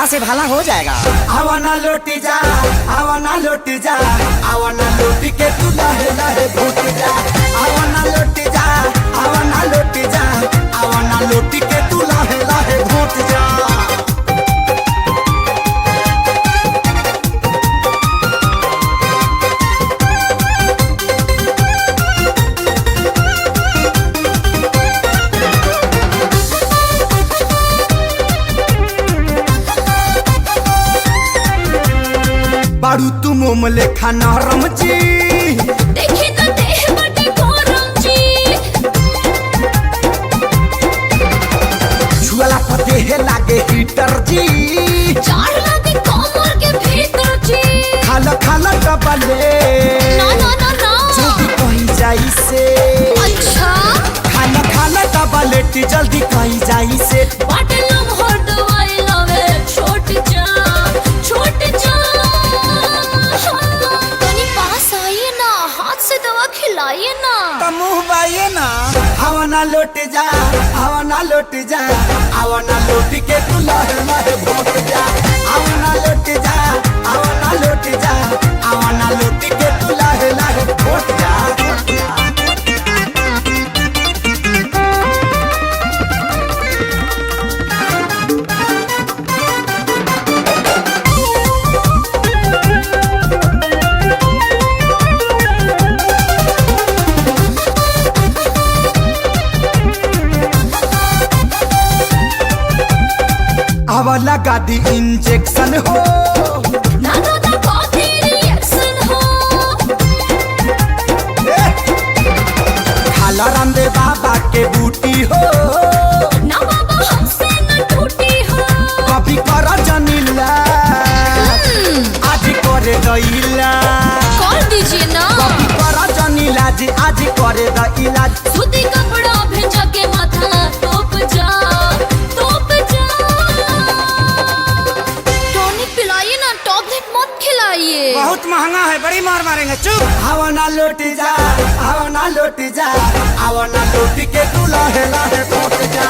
भला से भला हो जाएगा। आवा ना लौटी जा, आवा ना लौटी जा, आवा ना लौटी के तू लहे लहे घूट जा। आवा ना लौटी जा, आवा ना लौटी जा, आवा ना लौटी के तू लहे लहे घूट जा। बारू तू मोम लेखा नरम जी, देखी तो देह बटे गरम जी। छुआला पर देह लागे हीटर जी, जाड़ लगे कमर के भीतर जी। खाला खाला डबले ना ना ना ना जल्दी कहीं जाई से। अच्छा खाना खाला डबले जल्दी कहीं जाई से। बाटे लम हर दवाई लवे छोट जा छोट जा। कनी पास आइए ना, हाथ से दवा खिलाइए ना। तो मुँह बाइये ना। आवा ना लौट जा, आवा ना लौट जा, आवा ना लौट के तू लहे लहे घूट जा। आवा ना लौट जा, आवा ना लौट जा, आवा ना लौट के तू लहे लहे घूट जा। आवा लगा दी इंजेक्शन हो, ना ना ना कॉफी रिएक्शन हो। खाला रामदेव बाबा के बूटी हो, ना बाबा हमसे न टूटी हो। कभी कर जनीला आज करे दैला। कर दीजिए ना कभी कर जनीला जी आज करे द इलाज। सूती कपड़ा भेजा के माथा तोप जा तोप जा। टॉनिक पिलाइए ना, टॉबलेट मत खिलाइए। बहुत महंगा है, बड़ी मार मारेंगे। चुप। आवा ना लौट जा, आवा ना लौट जा, आवा ना लौट के तू लहे लहे घूट जा।